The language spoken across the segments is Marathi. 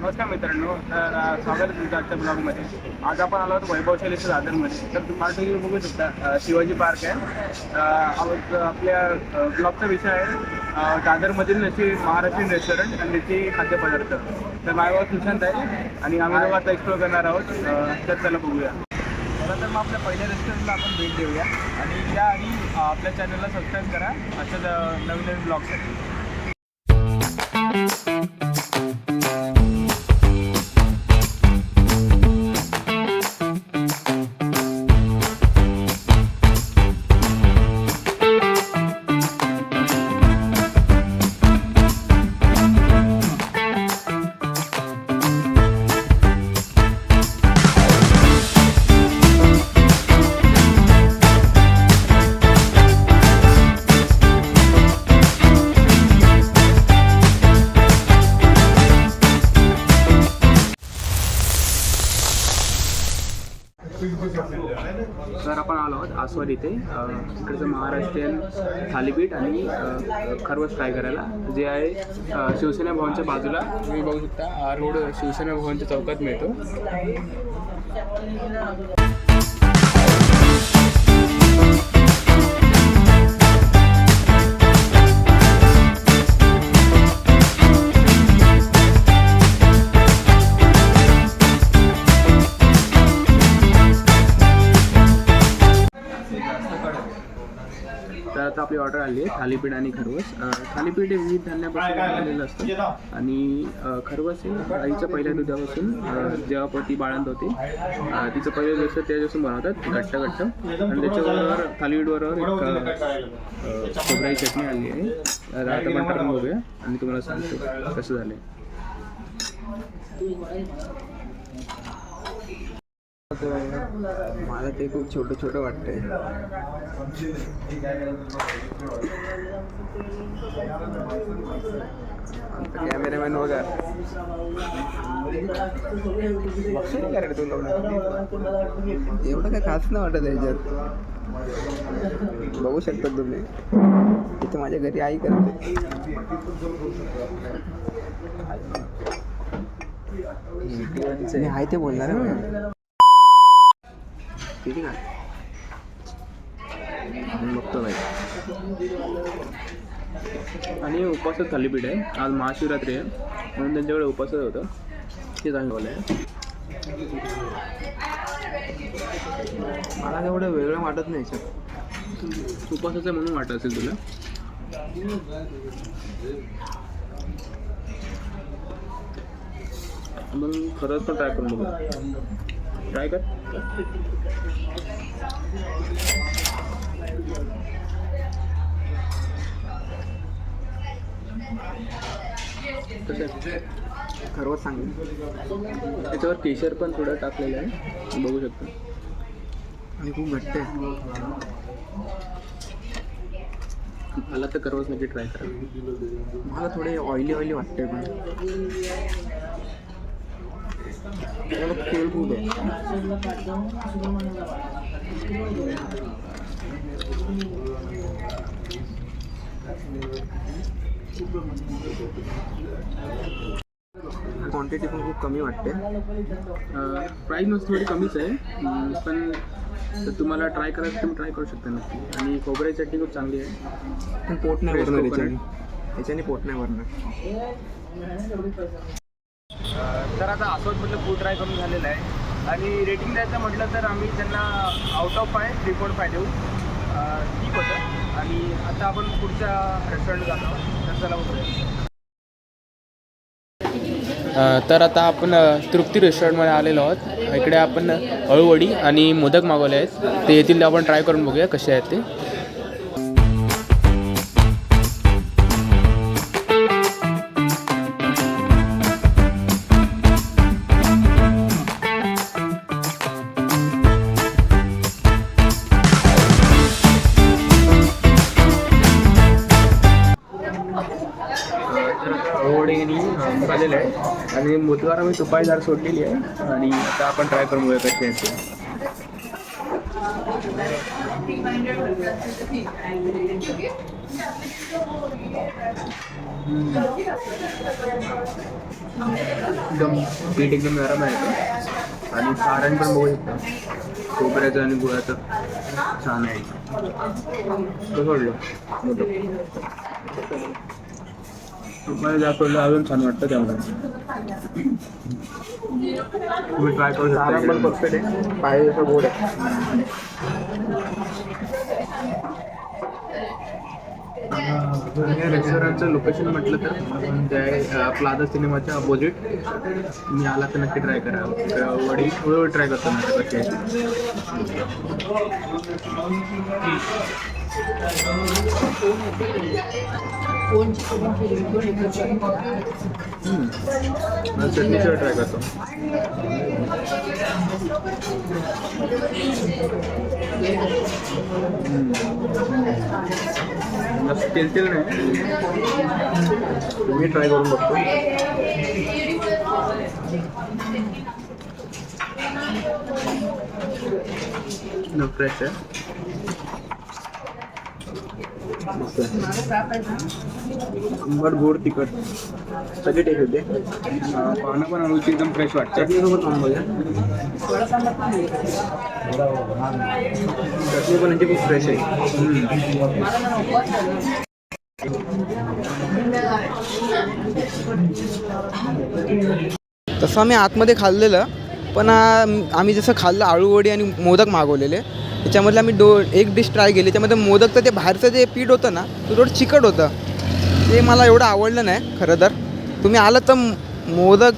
नमस्कार मित्रांनो, तर स्वागत आहे तुमचं आजच्या ब्लॉगमध्ये. आज आपण आलो आहोत वैभवशालीच्या दादरमध्ये. तर तुम्हाला तुम्ही बघू शकता शिवाजी पार्क आहे. आपल्या ब्लॉगचा विषय आहे दादरमधील अशी महाराष्ट्रीयन रेस्टॉरंट आणि त्याची खाद्यपदार्थ. तर माझ्यावर सुशांत आहे आणि आम्ही दोघं आता एक्सप्लोर करणार आहोत. तर चला बघूया. तर मग आपल्या पहिल्या रेस्टॉरंटला आपण भेट देऊया आणि त्याआधी आपल्या चॅनलला सबस्क्राईब करा अशाच नवीन नवीन ब्लॉगसाठी. तर आपण आलो आहोत आस्वाद इथे. इकडचं महाराष्ट्रीयन थालीपीठ आणि खरवस फ्राय करायला, जे आहे शिवसेना भवनच्या बाजूला. तुम्ही बघू शकता हा रोड शिवसेना भवनच्या चौकात मिळतो. तर आता आपली ऑर्डर आली आहे थालीपीठ आणि खरवस. थालीपीठ हे विविध धान्यापासून बनवलेलं असतं आणि खरवस हे गाईच्या पहिल्या दुधापासून जेव्हा ती बाळंत होते तिचं पहिलं दिवस त्याच्यापासून बनवतात घट्ट आणि त्याच्याबरोबर थालीपीठबरोबर एक खोबऱ्याची चटणी आली आहे. आता आपण ट्राय बघूया आणि तुम्हाला सांगतो कसं झालं आहे. मला ते खूप छोटं वाटतंय. आमचा कॅमेरामॅन वगैरे एवढं काय खास नाही वाटत याच्यात. बघू शकता तुम्ही, इथे माझ्या घरी आई करते. मी आहे ते बोलणार आहे. किती का बघतो नाही. आणि उपवासच थालीपीठ आहे. आज महाशिवरात्री आहे म्हणून त्यांच्याकडे उपवासच होतं. ते चांगलं आहे. मला एवढं वेगळं वाटत नाही याच्यात. उपवासाचं म्हणून वाटत असेल तुला. मग खरंच पण ट्राय करून बघू. ट्राय कर. खरवच सांगेल. त्याच्यावर केशर पण थोडं टाकलेलं आहे, बघू शकतो. आणि खूप घट्ट आहे. मला तर खरवच नक्की ट्राय करा. मला थोडे ऑइली वाटते. पण तेल खूप आहे. क्वांटिटी पण खूप कमी वाटते. प्राईस मस्त थोडी कमीच आहे, पण तर तुम्हाला ट्राय करायचं तुम्ही ट्राय करू शकता नक्की. आणि खोबऱ्याची चटणी खूप चांगली आहे. पण पोट नाही भरणार याच्याने पोट नाही भरणार. तर आता आस्वादमधलं फूड ट्राय करून झालेलं आहे आणि रेटिंग द्यायचं म्हटलं तर आम्ही त्यांना आउट ऑफ 5 3.5 देऊ. ठीक होतं. आणि आता आपण पुढच्या रेस्टॉरंटला जातो. तर चला बघूया. तर आता आपण तृप्ती रेस्टॉरंटमध्ये आलेलो आहोत. इकडे आपण अळूवडी आणि मोदक मागवले आहेत. ते येतील आपण ट्राय करून बघूया कसे आहेत ते. झालेलं आहे आणि मोदकावर मी तुपाई दार सोडलेली आहे आणि आता आपण ट्राय करून बघूया कशी आहे ते. एकदम पीठ एकदम नरम आहे आणि सारण पण बघू शकता खोबऱ्याचं आणि गुळाचं छान आहे. कसं वाटलं? तुम्हाला जास्त वाटलं अजून छान वाटतं त्यामुळे तुम्ही ट्राय करू शकता. सारण पण परफेक्ट आहे, पाहिजे तसं गोड आहे. या रेस्टॉरंटचं लोकेशन म्हटलं तर ते आहे प्लाझा सिनेमाच्या अपोजिट. तुम्ही आला तर नक्की ट्राय करा. वडी ट्राय करतो ना कशी चटणीशिवाय ट्राय करतो. तेल नाही, तुम्ही ट्राय करून बघतो. फ्रेश आहे, आंबट गोड तिखट सगळे टेस्ट होते. पानं पण अळूची एकदम फ्रेश वाटते. चटणीसोबत आंबोल्या चटणी पण यांची खूप फ्रेश आहे. तसं आम्ही आतमध्ये खाल्लेलं, पण आम्ही जसं खाल्लं आळूवडी आणि मोदक मागवलेले, त्याच्यामधलं आम्ही एक डिश ट्राय केली. त्यामध्ये मोदकचं ते बाहेरचं जे पीठ होतं ना, ते थोडं चिकट होतं. ते मला एवढं आवडलं नाही खरं तर. तुम्ही आलं तर मोदक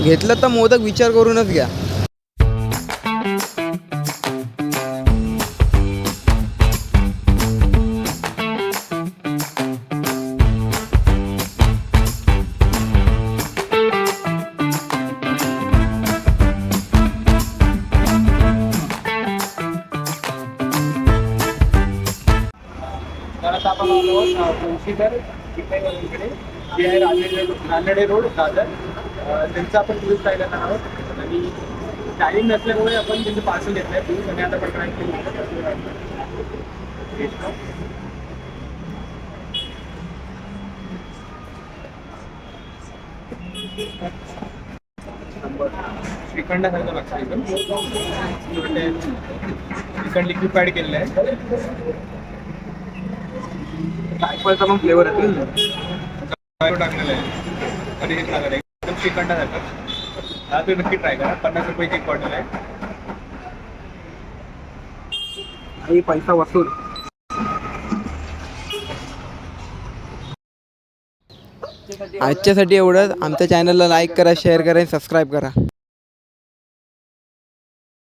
घेतलं तर मोदक विचार करूनच घ्या. तर आता आपण आलो आहोत मुंशीधर इकडे जे आहे रानडे रोड दादर. त्यांचं आपण टूरिस्ट आयलंड आहोत आणि टाईम नसल्यामुळे आपण त्यांचं पार्सल घेतलं आहे टूरिस्ट आणि आता आपण ट्राय केलं. श्रीखंडासारखं लागतं एकदम. श्रीखंड लिक्विड ॲड केलेलं आहे. जायफळचा पण फ्लेवर आहे, टाकलेला आहे आणि हे सागर आहे एकदम श्रीखंडासारखं. हा तुम्ही नक्की ट्राय करा. 50 रुपयाची एक बॉटल आहे आणि पैसा वसूल. आजच्यासाठी एवढंच. आमच्या चॅनलला लाईक करा, शेअर करा आणि सबस्क्राईब करा.